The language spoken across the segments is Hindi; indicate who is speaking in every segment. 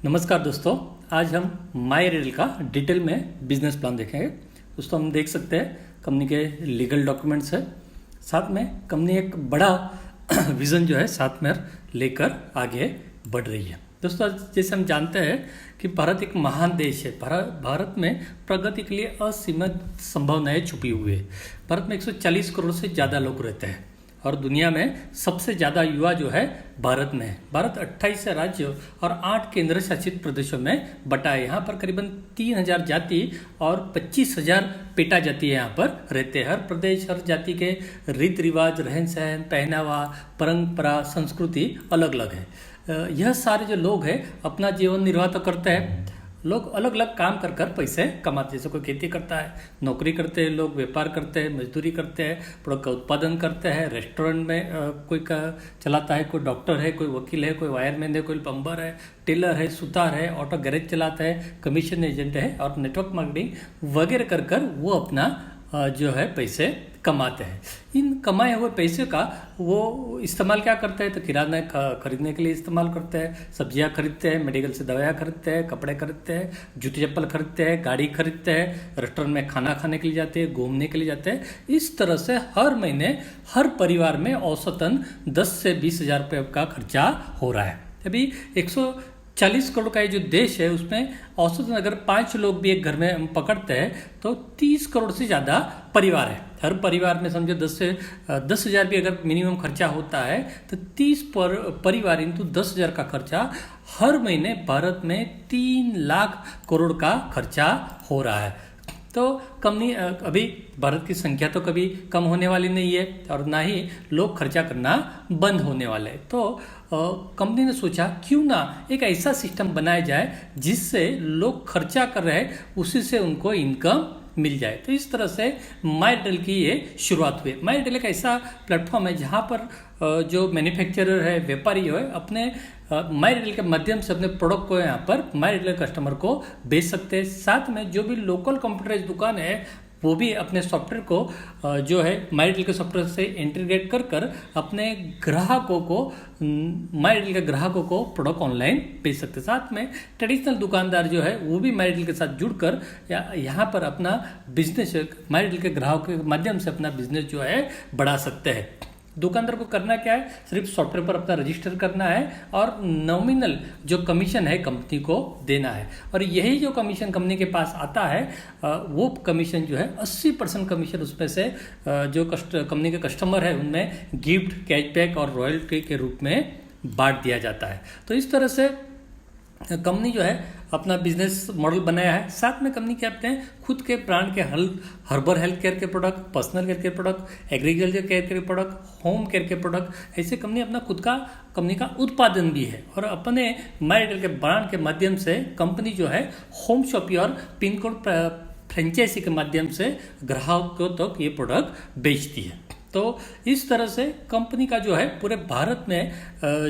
Speaker 1: नमस्कार दोस्तों, आज हम माई रेल का डिटेल में बिजनेस प्लान देखेंगे। दोस्तों हम देख सकते हैं कंपनी के लीगल डॉक्यूमेंट्स है, साथ में कंपनी एक बड़ा विज़न जो है साथ में लेकर आगे बढ़ रही है। दोस्तों जैसे हम जानते हैं कि भारत एक महान देश है। भारत में प्रगति के लिए असीमित संभावनाएं छुपी हुई है। भारत में 140 करोड़ से ज़्यादा लोग रहते हैं और दुनिया में सबसे ज़्यादा युवा जो है भारत में है। भारत 28 राज्यों और 8 केंद्र शासित प्रदेशों में बटा है। यहाँ पर करीबन 3000 जाति और 25,000 पेटा जाति यहाँ पर रहते हैं। हर प्रदेश, हर जाति के रीति रिवाज, रहन सहन, पहनावा, परंपरा, संस्कृति अलग अलग है। यह सारे जो लोग हैं अपना जीवन निर्वाह तो करते हैं। लोग अलग अलग काम कर कर पैसे कमाते हैं। जैसे कोई खेती करता है, नौकरी करते हैं, लोग व्यापार करते हैं, मजदूरी करते हैं, प्रोडक्ट का उत्पादन करते हैं, रेस्टोरेंट में कोई का चलाता है, कोई डॉक्टर है, कोई वकील है, कोई वायरमैन है, कोई प्लम्बर है, टेलर है, सुतार है, ऑटो गैरेज चलाता है, कमीशन एजेंट है और नेटवर्क मार्केटिंग वगैरह कर कर वो अपना जो है पैसे कमाते हैं। इन कमाए हुए पैसे का वो इस्तेमाल क्या करते हैं? तो किराना खरीदने के लिए इस्तेमाल करते हैं, सब्जियां खरीदते हैं, मेडिकल से दवाइयाँ खरीदते हैं, कपड़े खरीदते हैं, जूते चप्पल खरीदते हैं, गाड़ी खरीदते हैं, रेस्टोरेंट में खाना खाने के लिए जाते हैं, घूमने के लिए जाते हैं। इस तरह से हर महीने हर परिवार में औसतन 10 से 20,000 रुपये का खर्चा हो रहा है। अभी 140 करोड़ का ये जो देश है उसमें औसतन अगर 5 लोग भी एक घर में हम पकड़ते हैं तो 30 करोड़ से ज़्यादा परिवार है। हर परिवार में समझो 10,000 भी अगर मिनिमम खर्चा होता है तो 30 परिवार इंटू 10,000 का खर्चा हर महीने भारत में 3 लाख करोड़ का खर्चा हो रहा है। तो कंपनी अभी भारत की संख्या तो कभी कम होने वाली नहीं है और ना ही लोग खर्चा करना बंद होने वाले हैं। तो कंपनी ने सोचा क्यों ना एक ऐसा सिस्टम बनाया जाए जिससे लोग खर्चा कर रहे हैं उसी से उनको इनकम मिल जाए। तो इस तरह से माई रेल की ये शुरुआत हुई। माई रेल एक ऐसा प्लेटफॉर्म है जहाँ पर जो मैन्युफैक्चरर है, व्यापारी है, अपने माई रेल के माध्यम से अपने प्रोडक्ट को यहाँ पर माई रेल कस्टमर को बेच सकते हैं। साथ में जो भी लोकल कंप्यूटराइज दुकान है वो भी अपने सॉफ्टवेयर को जो है माई रेल के सॉफ्टवेयर से इंटीग्रेट कर कर अपने ग्राहकों को माई रेल के ग्राहकों को प्रोडक्ट ऑनलाइन बेच सकते हैं। साथ में ट्रेडिशनल दुकानदार जो है वो भी माई रेल के साथ जुड़कर यहाँ पर अपना बिजनेस माई रेल के ग्राहकों के माध्यम से अपना बिजनेस जो है बढ़ा सकते हैं। दुकानदार को करना क्या है? सिर्फ सॉफ्टवेयर पर अपना रजिस्टर करना है और नॉमिनल जो कमीशन है कंपनी को देना है। और यही जो कमीशन कंपनी के पास आता है वो कमीशन जो है 80% कमीशन उसमें से जो कंपनी के कस्टमर है उनमें गिफ्ट, कैशबैक और रॉयल्टी के रूप में बांट दिया जाता है। तो इस तरह से कंपनी जो है अपना बिजनेस मॉडल बनाया है। साथ में कंपनी क्या करते हैं? खुद के ब्रांड के हर्बल हेल्थ केयर के प्रोडक्ट, पर्सनल केयर के प्रोडक्ट, एग्रीकल्चर केयर के प्रोडक्ट, होम केयर के प्रोडक्ट, ऐसे कंपनी अपना खुद का कंपनी का उत्पादन भी है। और अपने माई रेल के ब्रांड के माध्यम से कंपनी जो है होम शॉपिंग और पिन कोड फ्रेंचाइजी के माध्यम से ग्राहकों तक ये प्रोडक्ट बेचती है। तो इस तरह से कंपनी का जो है पूरे भारत में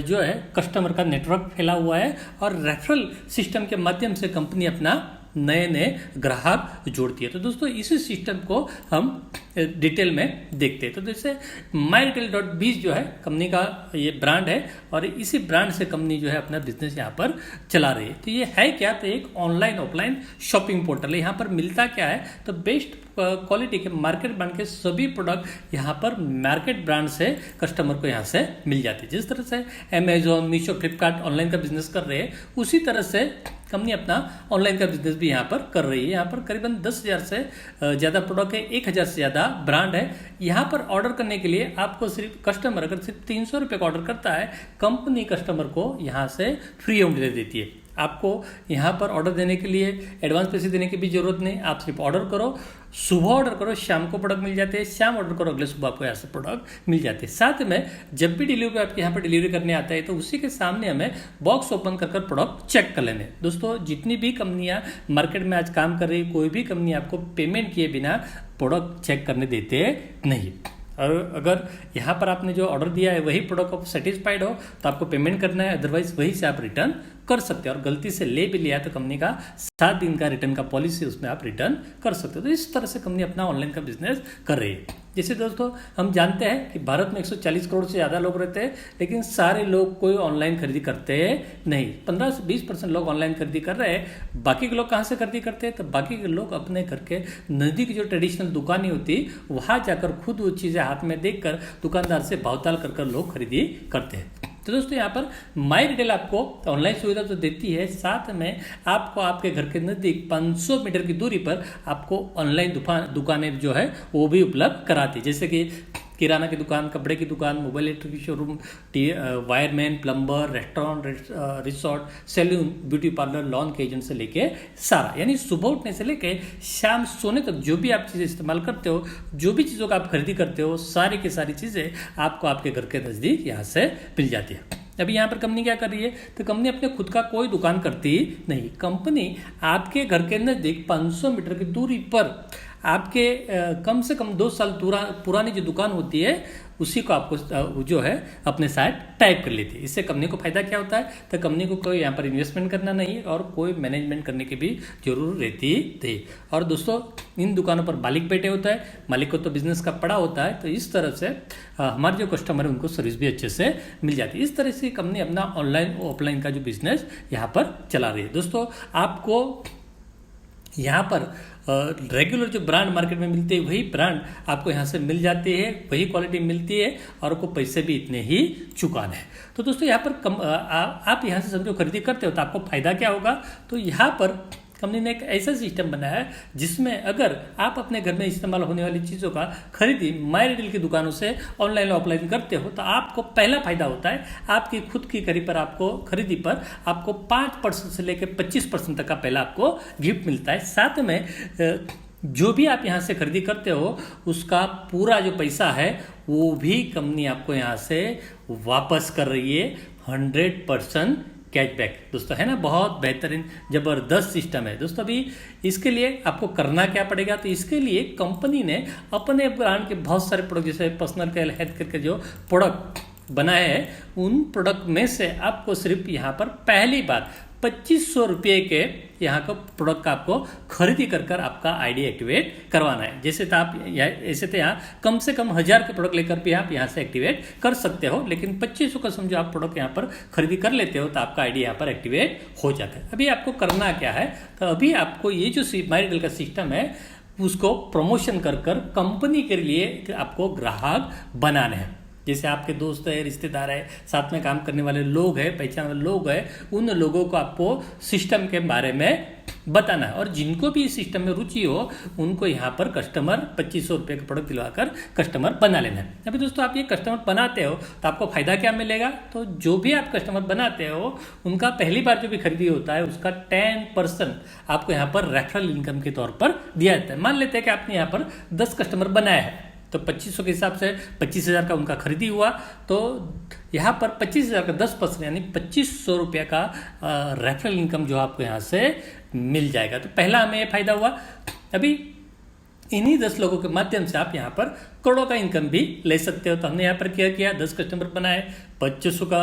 Speaker 1: जो है कस्टमर का नेटवर्क फैला हुआ है और रेफरल सिस्टम के माध्यम से कंपनी अपना नए नए ग्राहक जोड़ती है। तो दोस्तों इसी सिस्टम को हम डिटेल में देखते हैं। तो जैसे myRetail.biz जो है कंपनी का ये ब्रांड है और इसी ब्रांड से कंपनी जो है अपना बिजनेस यहाँ पर चला रही है। तो ये है क्या? तो एक ऑनलाइन ऑफलाइन शॉपिंग पोर्टल है। यहाँ पर मिलता क्या है? तो बेस्ट क्वालिटी के मार्केट ब्रांड के सभी प्रोडक्ट यहाँ पर मार्केट ब्रांड से कस्टमर को यहाँ से मिल जाती है। जिस तरह से अमेजोन, मीशो, फ्लिपकार्ट ऑनलाइन का बिजनेस कर रहे हैं उसी तरह से कंपनी अपना ऑनलाइन का बिजनेस भी यहाँ पर कर रही है। यहाँ पर करीबन 10,000 से ज़्यादा प्रोडक्ट है, 1,000 से ज़्यादा ब्रांड है। यहाँ पर ऑर्डर करने के लिए आपको सिर्फ कस्टमर अगर सिर्फ 300 रुपये का ऑर्डर करता है, कंपनी कस्टमर को यहाँ से फ्री होम डिलीवरी देती है। आपको यहाँ पर ऑर्डर देने के लिए एडवांस पैसे देने की भी जरूरत नहीं। आप सिर्फ ऑर्डर करो, सुबह ऑर्डर करो, शाम को प्रोडक्ट मिल जाते हैं, शाम ऑर्डर करो, अगले सुबह आपको यहाँ से प्रोडक्ट मिल जाते हैं। साथ में जब भी डिलीवरी आपके यहाँ पर डिलीवरी करने आता है तो उसी के सामने हमें बॉक्स ओपन कर प्रोडक्ट चेक कर लेने। दोस्तों जितनी भी कंपनियाँ मार्केट में आज काम कर रही, कोई भी कंपनी आपको पेमेंट किए बिना प्रोडक्ट चेक करने देते नहीं। और अगर यहाँ पर आपने जो ऑर्डर दिया है वही प्रोडक्ट आप सेटिस्फाइड हो तो आपको पेमेंट करना है, अदरवाइज वहीं से आप रिटर्न कर सकते हैं, और गलती से ले भी लिया तो कंपनी का 7 दिन का रिटर्न का पॉलिसी उसमें आप रिटर्न कर सकते हो। तो इस तरह से कंपनी अपना ऑनलाइन का बिजनेस कर रही है। जैसे दोस्तों हम जानते हैं कि भारत में 140 करोड़ से ज़्यादा लोग रहते हैं, लेकिन सारे लोग कोई ऑनलाइन खरीदी करते नहीं। 15 से 20% लोग ऑनलाइन खरीदी कर रहे हैं। बाकी के लोग कहाँ से खरीदी करते हैं? तो बाकी के लोग अपने घर के नज़दीक जो ट्रेडिशनल दुकानें होती वहाँ जाकर खुद वो चीज़ें हाथ में देखकर दुकानदार से भावताल कर लोग खरीदी करते हैं। तो दोस्तों यहाँ पर माई रिटेल आपको ऑनलाइन सुविधा तो देती है, साथ में आपको आपके घर के नज़दीक 500 मीटर की दूरी पर आपको ऑनलाइन दुकानें जो है वो भी उपलब्ध कराती है। जैसे कि किराना की दुकान, कपड़े की दुकान, mobile electric showroom, wireman, plumber, restaurant, resort, salon, beauty parlour, lawn के एजेंट से लेके सारा, यानी सुबह उठने से लेके शाम सोने तक जो भी आप चीज़ें इस्तेमाल करते हो, जो भी चीज़ों का आप खरीदी करते हो, सारी की सारी चीज़ें आपको आपके घर के नज़दीक यहाँ से मिल जाती है। अभी यहाँ पर कंपनी क्या कर रही है? तो कंपनी अपने खुद का कोई दुकान करती नहीं। कंपनी आपके घर के नज़दीक 500 मीटर की दूरी पर आपके कम से कम 2 साल पुरानी जो दुकान होती है उसी को आपको जो है अपने साथ टाइप कर लेती है। इससे कंपनी को फायदा क्या होता है? तो कंपनी को कोई यहाँ पर इन्वेस्टमेंट करना नहीं है और कोई मैनेजमेंट करने की भी जरूरत रहती थी। और दोस्तों इन दुकानों पर मालिक बैठे होता है, मालिक को तो बिजनेस का पड़ा होता है, तो इस तरह से हमारे जो कस्टमर है उनको सर्विस भी अच्छे से मिल जाती है। इस तरह से कंपनी अपना ऑनलाइन ऑफलाइन का जो बिजनेस यहाँ पर चला रही है। दोस्तों आपको यहाँ पर रेगुलर जो ब्रांड मार्केट में मिलते हैं वही ब्रांड आपको यहाँ से मिल जाती है, वही क्वालिटी मिलती है और आपको पैसे भी इतने ही चुकाने हैं। तो दोस्तों यहाँ पर आप यहाँ से समझो खरीदी करते हो तो आपको फायदा क्या होगा? तो यहाँ पर कंपनी ने एक ऐसा सिस्टम बनाया है जिसमें अगर आप अपने घर में इस्तेमाल होने वाली चीज़ों का खरीदी माई रिटेल की दुकानों से ऑनलाइन ऑफलाइन करते हो तो आपको पहला फायदा होता है, आपकी खुद की खरीदी पर आपको 5% से लेकर 25% तक का पहला आपको गिफ्ट मिलता है। साथ में जो भी आप यहाँ से खरीदी करते हो उसका पूरा जो पैसा है वो भी कंपनी आपको यहाँ से वापस कर रही है 100% कैशबैक। दोस्तों है ना, बहुत बेहतरीन ज़बरदस्त सिस्टम है। दोस्तों अभी इसके लिए आपको करना क्या पड़ेगा? तो इसके लिए कंपनी ने अपने ब्रांड के बहुत सारे प्रोडक्ट जैसे पर्सनल केयर, हेल्थ केयर के जो प्रोडक्ट बनाए हैं उन प्रोडक्ट में से आपको सिर्फ यहाँ पर पहली बार 2500 रुपये के यहाँ का प्रोडक्ट का आपको खरीदी कर आपका आईडी एक्टिवेट करवाना है। जैसे तो आप ऐसे तो यहाँ कम से कम 1000 के प्रोडक्ट लेकर भी आप यहाँ से एक्टिवेट कर सकते हो, लेकिन 2500 का समझो आप प्रोडक्ट यहाँ पर खरीदी कर लेते हो तो आपका आईडी यहाँ पर एक्टिवेट हो जाता है। अभी आपको करना क्या है? तो अभी आपको ये जो माई रिटेल का सिस्टम है उसको प्रमोशन कर कंपनी के लिए आपको ग्राहक बनाने हैं। जैसे आपके दोस्त है, रिश्तेदार है, साथ में काम करने वाले लोग हैं, पहचान वाले लोग हैं, उन लोगों को आपको सिस्टम के बारे में बताना है और जिनको भी इस सिस्टम में रुचि हो उनको यहाँ पर कस्टमर 2500 रुपये का प्रोडक्ट दिलवाकर कस्टमर बना लेना है। अभी दोस्तों आप ये कस्टमर बनाते हो तो आपको फायदा क्या मिलेगा? तो जो भी आप कस्टमर बनाते हो उनका पहली बार जो भी खरीदी होता है उसका 10% आपको यहाँ पर रेफरल इनकम के तौर पर दिया जाता है। मान लेते हैं कि आपने यहाँ पर 10 कस्टमर बनाया है तो 2500 के हिसाब से 25,000 का उनका खरीदी हुआ, तो यहाँ पर 25,000 का 10% यानी 2500 रुपये का रेफरल इनकम जो आपको यहाँ से मिल जाएगा। तो पहला हमें ये फायदा हुआ। अभी इन्हीं 10 लोगों के माध्यम से आप यहाँ पर करोड़ों का इनकम भी ले सकते हो। तो हमने यहाँ पर क्या किया, 10 कस्टमर बनाए, 2500 का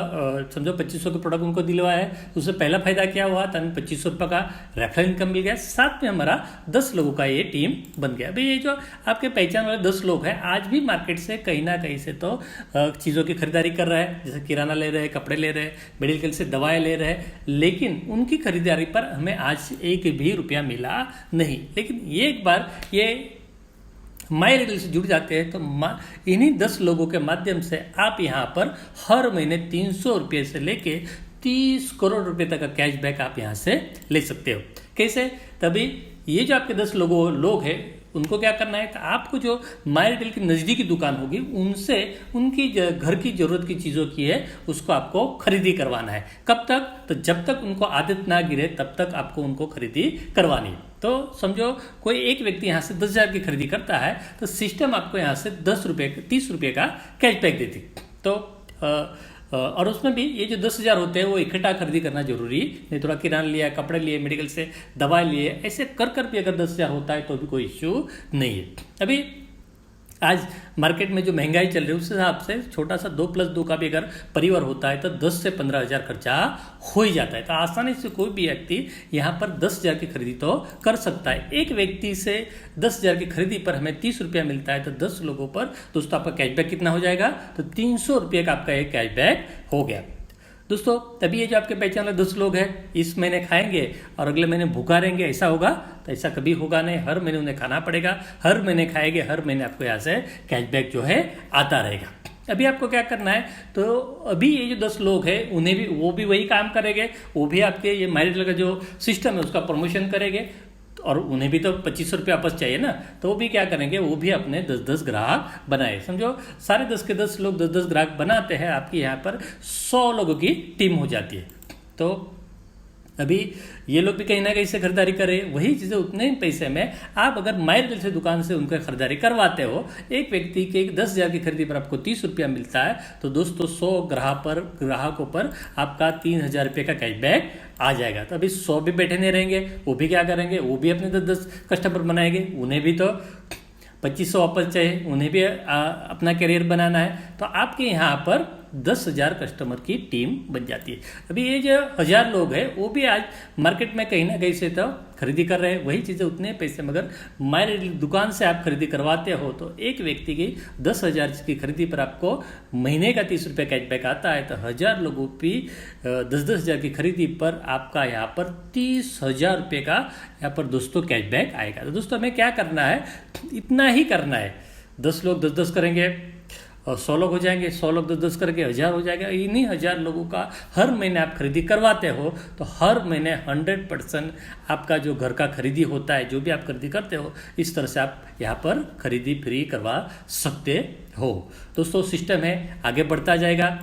Speaker 1: समझो 2500 के प्रोडक्ट उनको दिलवाया है। उससे पहला फायदा क्या हुआ? तो हमें 2500 रुपये का रेफरल इनकम मिल गया, साथ में हमारा 10 लोगों का ये टीम बन गया। अभी ये जो आपके पहचान वाले 10 लोग हैं आज भी मार्केट से कहीं ना कहीं से तो चीज़ों की खरीदारी कर रहा है, जैसे किराना ले रहे हैं, कपड़े ले रहे हैं, मेडिकल से दवाएँ ले रहे हैं, लेकिन उनकी खरीदारी पर हमें आज एक भी रुपया मिला नहीं। लेकिन ये एक बार ये माई रिटेल से जुड़ जाते हैं तो इन्हीं 10 लोगों के माध्यम से आप यहाँ पर हर महीने 300 रुपये से लेके 30 करोड़ रुपए तक का कैशबैक आप यहाँ से ले सकते हो। कैसे? तभी ये जो आपके 10 लोग हैं उनको क्या करना है, तो आपको जो माई रिटेल की नज़दीकी दुकान होगी उनसे उनकी घर की ज़रूरत की चीज़ों की है उसको आपको खरीदी करवाना है। कब तक? तो जब तक उनको आदत ना गिरे तब तक आपको उनको खरीदी करवानी है। तो समझो कोई एक व्यक्ति यहाँ से 10,000 की खरीदी करता है तो सिस्टम आपको यहाँ से 30 रुपये का कैशबैक देती। तो और उसमें भी ये जो 10,000 होते हैं वो इकट्ठा खरीदी करना जरूरी नहीं, थोड़ा किराना लिया, कपड़े लिए, मेडिकल से दवा लिए, ऐसे कर भी अगर 10,000 होता है तो भी कोई इश्यू नहीं है। अभी आज मार्केट में जो महंगाई चल रही है उस हिसाब से छोटा सा 2+2 का भी अगर परिवार होता है तो 10 से 15 हज़ार खर्चा हो ही जाता है। तो आसानी से कोई भी व्यक्ति यहाँ पर 10,000 की खरीदी तो कर सकता है। एक व्यक्ति से 10,000 की खरीदी पर हमें 30 रुपया मिलता है तो 10 लोगों पर दोस्तों आपका कैशबैक कितना हो जाएगा, तो 300 रुपये का आपका एक कैशबैक हो गया। दोस्तों तभी ये जो आपके पहचान वाले 10 लोग हैं इस महीने खाएंगे और अगले महीने भूखा रहेंगे, ऐसा होगा? तो ऐसा कभी होगा नहीं। हर महीने उन्हें खाना पड़ेगा, हर महीने खाएंगे, हर महीने आपको यहाँ से कैशबैक जो है आता रहेगा। अभी आपको क्या करना है, तो अभी ये जो 10 लोग हैं उन्हें भी वो भी वही काम करेंगे, वो भी आपके ये MyReal का जो सिस्टम है उसका प्रमोशन करेंगे और उन्हें भी तो 2500 रुपये वापस चाहिए ना, तो वो भी क्या करेंगे, वो भी अपने 10-10 ग्राहक बनाए। समझो सारे 10 के 10 लोग 10-10 ग्राहक बनाते हैं, आपकी यहाँ पर 100 लोगों की टीम हो जाती है। तो अभी ये लोग भी कहीं ना कहीं से खरीदारी करें, वही चीज़ें उतने ही पैसे में आप अगर MyReal से दुकान से उनका खरीदारी करवाते हो, एक व्यक्ति के 10,000 की खरीदी पर आपको 30 रुपया मिलता है, तो दोस्तों 100 ग्राहकों पर आपका 3,000 रुपये का कैशबैक आ जाएगा। तो अभी 100 भी बैठे नहीं रहेंगे, वो भी क्या करेंगे, वो भी अपने 10-10 कस्टमर बनाएंगे, उन्हें भी तो 2500 वापस चाहिए, उन्हें भी अपना करियर बनाना है। तो आपके यहाँ पर 10,000 कस्टमर की टीम बन जाती है। अभी ये जो 1,000 लोग हैं वो भी आज मार्केट में कहीं ना कहीं से तो खरीदी कर रहे हैं, वही चीज़ें उतने पैसे मगर MyReal दुकान से आप खरीदी करवाते हो तो एक व्यक्ति की 10,000 की खरीदी पर आपको महीने का 30 रुपये कैशबैक आता है। तो 1,000 लोगों की 10-10 हज़ार की खरीदी पर आपका यहाँ पर 30,000 रुपये का यहाँ पर दोस्तों कैशबैक आएगा। तो दोस्तों हमें क्या करना है, इतना ही करना है। 10 लोग 10-10 करेंगे और 100 लोग हो जाएंगे, 100 लोग 10-10 करके 1,000 हो जाएगा। इन्हीं 1,000 लोगों का हर महीने आप खरीदी करवाते हो तो हर महीने 100% आपका जो घर का खरीदी होता है, जो भी आप खरीदी करते हो, इस तरह से आप यहाँ पर खरीदी फ्री करवा सकते हो। दोस्तों सिस्टम है, आगे बढ़ता जाएगा।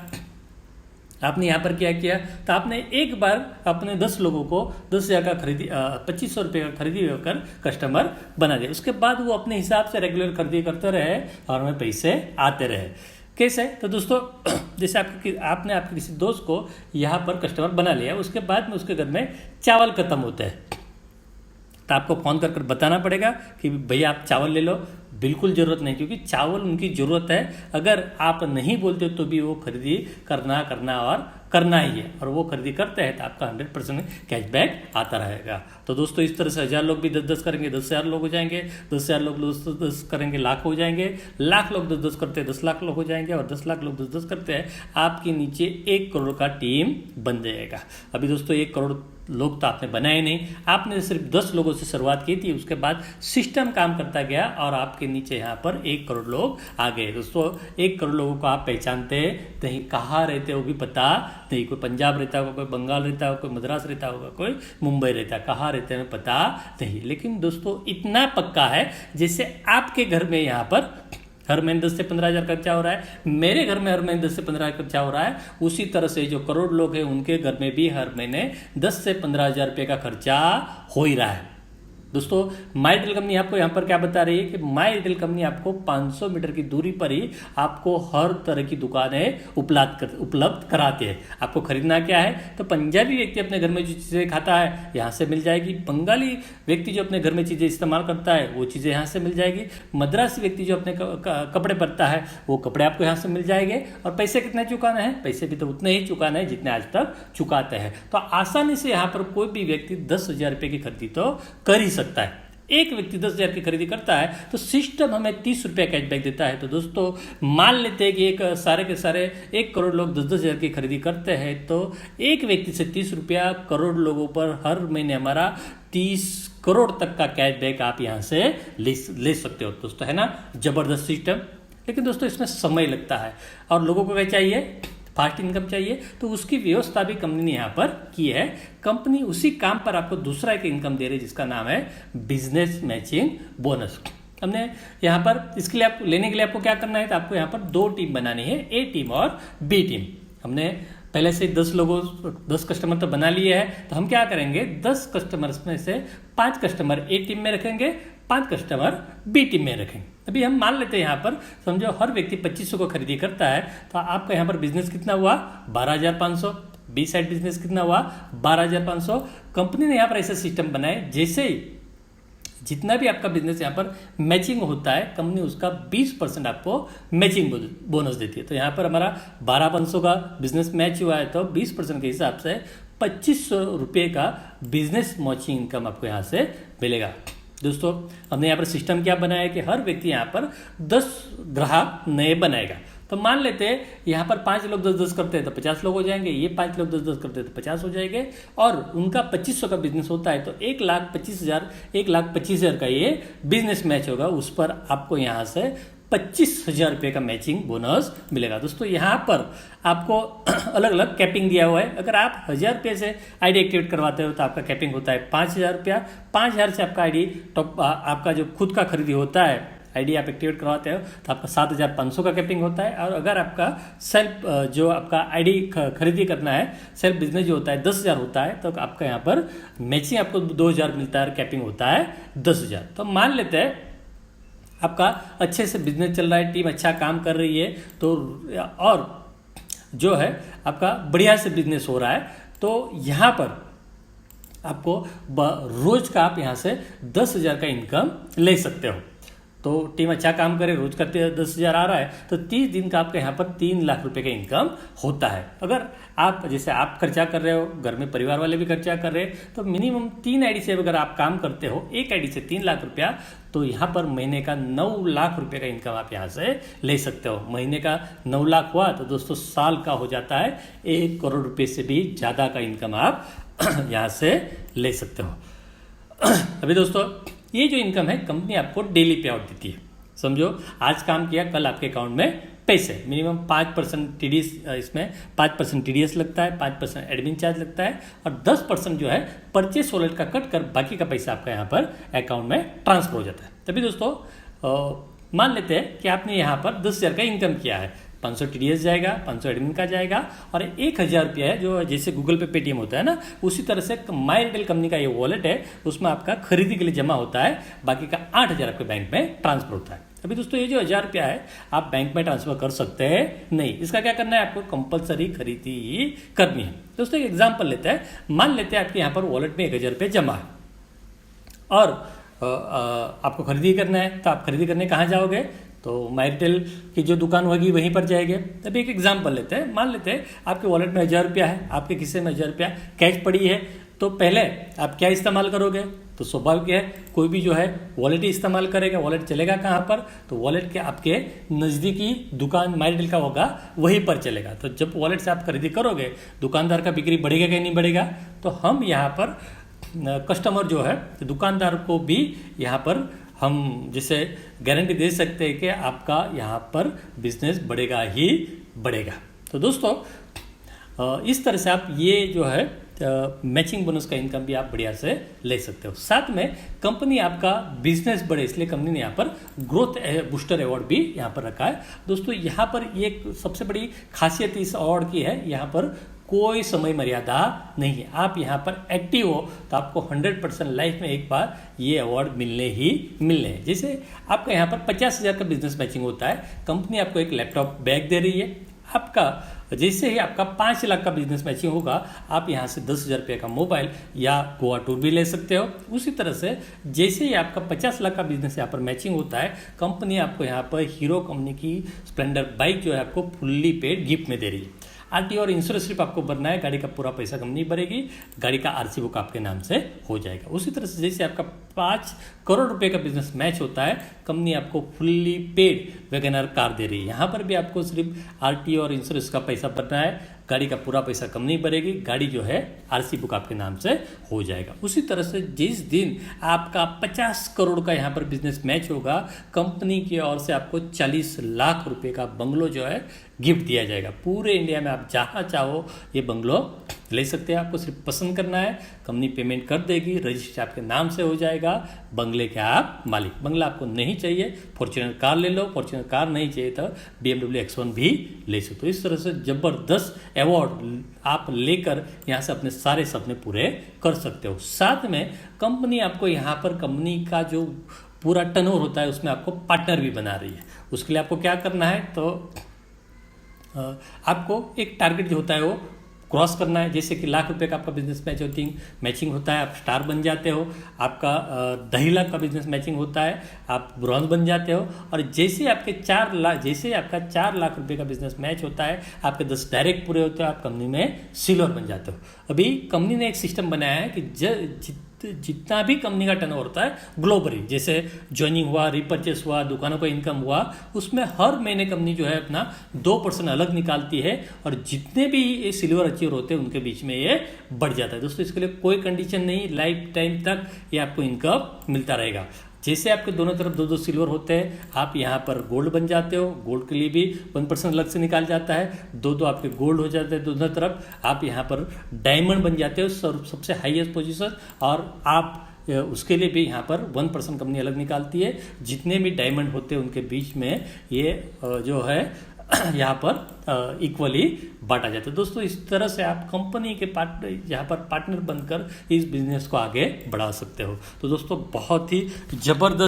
Speaker 1: आपने यहाँ पर क्या किया, तो आपने एक बार अपने 10 लोगों को 10,000 का खरीदी 2,500 रुपये का खरीदी होकर कस्टमर बना दिया। उसके बाद वो अपने हिसाब से रेगुलर खरीदी करते रहे और हमें पैसे आते रहे। कैसे, तो दोस्तों जैसे आपने आपके किसी दोस्त को यहाँ पर कस्टमर बना लिया, उसके बाद में उसके घर में चावल खत्म होता है तो आपको फ़ोन कर बताना पड़ेगा कि भैया आप चावल ले लो। बिल्कुल ज़रूरत नहीं, क्योंकि चावल उनकी ज़रूरत है। अगर आप नहीं बोलते तो भी वो खरीदी करना और करना ही है, और वो खरीदी करते हैं तो आपका 100% कैशबैक आता रहेगा। तो दोस्तों इस तरह से 1,000 लोग भी 10-10 करेंगे, 10,000 लोग हो जाएंगे, 10,000 लोग 10-10 करेंगे, लाख हो जाएंगे, लाख लोग 10-10 करते हैं 10 लाख लोग हो जाएंगे, और 10 लाख लोग 10-10 करते हैं आपके नीचे 1 करोड़ का टीम बन जाएगा। अभी दोस्तों 1 करोड़ लोग तो आपने बनाए नहीं, आपने सिर्फ 10 लोगों से शुरुआत की थी, उसके बाद सिस्टम काम करता गया और आपके नीचे यहाँ पर 1 करोड़ लोग आ गए। दोस्तों 1 करोड़ लोगों को आप पहचानते नहीं, कहाँ रहते वो भी पता नहीं, कोई पंजाब रहता होगा, कोई बंगाल रहता होगा, कोई मद्रास रहता होगा, कोई मुंबई रहता है, कहाँ रहते हैं पता नहीं। लेकिन दोस्तों इतना पक्का है, जैसे आपके घर में यहाँ पर हर महीने 10 से 15 हज़ार खर्चा हो रहा है, मेरे घर में हर महीने 10 से 15 हज़ार खर्चा हो रहा है, उसी तरह से जो करोड़ लोग हैं उनके घर में भी हर महीने 10 से 15 हज़ार रुपये का खर्चा हो ही रहा है। दोस्तों MyReal कंपनी आपको यहाँ पर क्या बता रही है कि MyReal कंपनी आपको 500 मीटर की दूरी पर ही आपको हर तरह की दुकानें उपलब्ध कराती है। आपको खरीदना क्या है, तो पंजाबी व्यक्ति अपने घर में जो चीज़ें खाता है यहाँ से मिल जाएगी, बंगाली व्यक्ति जो अपने घर में चीज़ें इस्तेमाल करता है वो चीज़ें यहाँ से मिल जाएगी, मद्रासी व्यक्ति जो अपने कपड़े पहनता है वो कपड़े आपको यहाँ से मिल जाएंगे। और पैसे कितने चुकाना है, पैसे भी तो उतने ही चुकाना है जितने आज तक चुकाते हैं। तो आसानी से यहाँ पर कोई भी व्यक्ति 10,000 रुपये की खरीदी तो कर ही सकता है। एक व्यक्ति 10,000 की खरीदी करता है तो सिस्टम हमें 30 रुपये कैशबैक देता है। तो दोस्तों मान लेते हैं कि एक सारे के सारे 1 करोड़ लोग 10-10 हज़ार की खरीदी करते हैं, तो एक व्यक्ति से 30 रुपया करोड़ लोगों पर हर महीने हमारा 30 करोड़ तक का कैशबैक आप यहाँ से ले सकते हो। दोस्तों है ना जबरदस्त सिस्टम। लेकिन दोस्तों इसमें समय लगता है और लोगों को क्या चाहिए, फास्ट इनकम चाहिए, तो उसकी व्यवस्था भी कंपनी ने यहाँ पर की है। कंपनी उसी काम पर आपको दूसरा एक इनकम दे रही है जिसका नाम है बिजनेस मैचिंग बोनस। हमने यहाँ पर इसके लिए लेने के लिए आपको क्या करना है, तो आपको यहाँ पर 2 टीम बनानी है, ए टीम और बी टीम। हमने पहले से 10 कस्टमर तो बना लिए हैं, तो हम क्या करेंगे 10 कस्टमर्स में से 5 कस्टमर ए टीम में रखेंगे, 5 कस्टमर बी टीम में रखेंगे। अभी हम मान लेते हैं यहाँ पर समझो हर व्यक्ति 2500 को खरीदी करता है, तो आपका यहाँ पर बिजनेस कितना हुआ 12,500, बी साइड बिजनेस कितना हुआ 12,500। कंपनी ने यहाँ पर ऐसा सिस्टम बनाए जैसे ही जितना भी आपका बिजनेस यहाँ पर मैचिंग होता है, कंपनी उसका 20% आपको मैचिंग बोनस देती है। तो यहाँ पर हमारा 12,500 का बिजनेस मैच हुआ है, तो 20% के हिसाब से 2,500 रुपये का बिजनेस मैचिंग इनकम आपको यहाँ से मिलेगा। दोस्तों, हमने यहाँ पर सिस्टम क्या बनाया है कि हर व्यक्ति यहाँ पर 10 ग्राहक नए बनाएगा। तो मान लेते हैं यहाँ पर 5 लोग 10-10 करते हैं तो 50 लोग हो जाएंगे, ये 5 लोग 10-10 करते हैं तो 50 हो जाएंगे, और उनका 2,500 का बिजनेस होता है तो 1,25,000 का ये बिजनेस मैच होगा। उस पर आपको यहाँ से 25,000 रुपये का मैचिंग बोनस मिलेगा। दोस्तों, यहाँ पर आपको अलग अलग कैपिंग दिया हुआ है। अगर आप 1,000 रुपये से आईडी एक्टिवेट करवाते हो तो आपका कैपिंग होता है 5,000 रुपया। 5,000 से आपका आईडी टॉप आपका जो खुद का खरीदी होता है, आईडी आप एक्टिवेट करवाते हो तो आपका 7,500 का कैपिंग होता है। और अगर आपका सेल्फ जो आपका आईडी खरीदी करना है, सेल्फ बिजनेस जो होता है 10,000 होता है, तो आपका यहाँ पर मैचिंग आपको 2,000 मिलता है और कैपिंग होता है 10,000। तो मान लेते हैं आपका अच्छे से बिजनेस चल रहा है, टीम अच्छा काम कर रही है, तो और जो है आपका बढ़िया से बिजनेस हो रहा है, तो यहाँ पर आपको रोज का आप यहाँ से 10,000 का इनकम ले सकते हो। तो टीम अच्छा काम करे, रोज का 10,000 आ रहा है, तो 30 दिन का आपका यहाँ पर 3 लाख रुपए का इनकम होता है। अगर आप जैसे आप खर्चा कर रहे हो, घर में परिवार वाले भी खर्चा कर रहे हैं, तो मिनिमम 3 आईडी से अगर आप काम करते हो, एक आईडी से 3 लाख रुपया, तो यहाँ पर महीने का 9 लाख रुपए का इनकम आप यहाँ से ले सकते हो। महीने का 9 लाख हुआ तो दोस्तों साल का हो जाता है 1 करोड़ रुपये से भी ज़्यादा का इनकम आप यहाँ से ले सकते हो। अभी दोस्तों, ये जो इनकम है कंपनी आपको डेली पे आउट देती है। समझो, आज काम किया, कल आपके अकाउंट में पैसे, मिनिमम 5% टीडीएस, इसमें 5% टीडीएस लगता है, 5% एडमिन चार्ज लगता है, और 10% जो है परचेस वॉलेट का कट कर बाकी का पैसा आपका यहाँ पर अकाउंट में ट्रांसफर हो जाता है। तभी दोस्तों मान लेते हैं कि आपने यहाँ पर 10,000 का इनकम किया है, 500 टीडीएस जाएगा, 500 एडमिन का जाएगा, और 1,000 रुपया है जो जैसे गूगल पे पेटीएम होता है ना, उसी तरह से माई रिटेल कंपनी का ये वॉलेट है, उसमें आपका खरीदी के लिए जमा होता है, बाकी का 8,000 आपके बैंक में ट्रांसफर होता है। अभी दोस्तों, ये जो 1,000 रुपया है आप बैंक में ट्रांसफर कर सकते हैं नहीं, इसका क्या करना है, आपको कंपलसरी खरीदी ही करनी है। दोस्तों, एक एग्जाम्पल लेते हैं। मान लेते हैं आपके यहाँ पर वॉलेट में 1,000 रुपये जमा है और आपको खरीदी करना है, तो आप खरीदी करने कहाँ जाओगे, तो माई रिटेल की जो दुकान होगी वहीं पर जाएंगे। तभी एक एग्जाम्पल लेते हैं। मान लेते हैं आपके वॉलेट में 1,000 रुपया है, आपके खिस्से में 1,000 रुपया कैश पड़ी है, तो पहले आप क्या इस्तेमाल करोगे, तो स्वाभाविक है कोई भी जो है वॉलेट ही इस्तेमाल करेगा। वॉलेट चलेगा कहाँ पर, तो वॉलेट के आपके नज़दीकी दुकान माई रिटेल का होगा वहीं पर चलेगा। तो जब वॉलेट से आप खरीदी करोगे, दुकानदार का बिक्री बढ़ेगा कि नहीं बढ़ेगा, तो हम यहाँ पर कस्टमर जो है, तो दुकानदार को भी यहाँ पर हम जैसे गारंटी दे सकते हैं कि आपका यहाँ पर बिजनेस बढ़ेगा ही बढ़ेगा। तो दोस्तों, इस तरह से आप ये जो है मैचिंग बोनस का इनकम भी आप बढ़िया से ले सकते हो। साथ में कंपनी आपका बिजनेस बढ़े, इसलिए कंपनी ने यहाँ पर ग्रोथ बूस्टर अवार्ड भी यहाँ पर रखा है। दोस्तों, यहाँ पर ये सबसे बड़ी खासियत इस अवार्ड की है, यहाँ पर कोई समय मर्यादा नहीं है। आप यहाँ पर एक्टिव हो तो आपको 100% लाइफ में एक बार ये अवार्ड मिलने हैं। जैसे आपका यहाँ पर 50,000 का बिजनेस मैचिंग होता है, कंपनी आपको एक लैपटॉप बैग दे रही है। आपका जैसे ही आपका 5 लाख का बिजनेस मैचिंग होगा, आप यहाँ से 10,000 रुपये का मोबाइल या गोवा टूर भी ले सकते हो। उसी तरह से जैसे ही आपका 50 लाख का बिजनेस यहाँ पर मैचिंग होता है, कंपनी आपको यहाँ पर हीरो कंपनी की स्प्लेंडर बाइक जो है आपको फुल्ली पेड गिफ्ट में दे रही है। आरटीओ और इंश्योरेंस सिर्फ आपको भरना है, गाड़ी का पूरा पैसा कंपनी भरेगी, गाड़ी का आरसी बुक आपके नाम से हो जाएगा। उसी तरह से जैसे आपका 5 करोड़ रुपए का बिजनेस मैच होता है, कंपनी आपको फुल्ली पेड वैगनर कार दे रही है। यहाँ पर भी आपको सिर्फ आरटीओ और इंश्योरेंस का पैसा भरना है, गाड़ी का पूरा पैसा कंपनी भरेगी, गाड़ी जो है आरसी बुक आपके नाम से हो जाएगा। उसी तरह से जिस दिन आपका 50 करोड़ का यहाँ पर बिजनेस मैच होगा, कंपनी की ओर से आपको 40 लाख रुपए का बंगलो जो है गिफ्ट दिया जाएगा। पूरे इंडिया में आप जहाँ चाहो ये बंगलो ले सकते हैं, आपको सिर्फ पसंद करना है, कंपनी पेमेंट कर देगी, रजिस्ट्री आपके नाम से हो जाएगा, बंगले के आप मालिक। बंगला आपको नहीं चाहिए, फॉर्च्यूनर कार ले लो, फॉर्च्यूनर कार नहीं चाहिए तो BMW X1 भी ले सकते हो। इस तरह से जबरदस्त अवार्ड आप लेकर यहाँ से अपने सारे सपने पूरे कर सकते हो। साथ में कंपनी आपको यहाँ पर कंपनी का जो पूरा टर्नओवर होता है उसमें आपको पार्टनर भी बना रही है। उसके लिए आपको क्या करना है, तो आपको एक टारगेट जो होता है वो क्रॉस करना है, जैसे कि ₹1,00,000 का आपका बिजनेस मैचिंग होता है, आप स्टार बन जाते हो। आपका 2.5 लाख का बिजनेस मैचिंग होता है, आप ब्रॉन्ज बन जाते हो। और जैसे आपके 4 लाख, जैसे आपका ₹4,00,000 का बिजनेस मैच होता है, आपके 10 डायरेक्ट पूरे होते हो, आप कंपनी में सिल्वर बन जाते हो। अभी कंपनी ने एक सिस्टम बनाया है कि जितना भी कंपनी का टर्नओवर होता है ग्लोबली, जैसे ज्वाइनिंग हुआ, रिपर्चेस हुआ, दुकानों का इनकम हुआ, उसमें हर महीने कंपनी जो है अपना 2% अलग निकालती है, और जितने भी ये सिल्वर अचीवर होते हैं उनके बीच में ये बढ़ जाता है। दोस्तों इसके लिए कोई कंडीशन नहीं, लाइफ टाइम तक ये आपको इनकम मिलता रहेगा। जैसे आपके दोनों तरफ 2-2 सिल्वर होते हैं, आप यहाँ पर गोल्ड बन जाते हो, गोल्ड के लिए भी 1% अलग से निकाल जाता है, 2 आपके गोल्ड हो जाते हैं दोनों तरफ, आप यहाँ पर डायमंड बन जाते हो सबसे हाईएस्ट पोजीशन, और आप उसके लिए भी यहाँ पर 1% कंपनी अलग निकालती है। जितने भी डायमंड होते हैं उनके बीच में ये जो है यहाँ पर इक्वली बांटा जाता है। दोस्तों इस तरह से आप कंपनी के यहाँ पर पार्टनर बनकर इस बिजनेस को आगे बढ़ा सकते हो। तो दोस्तों बहुत ही जबरदस्त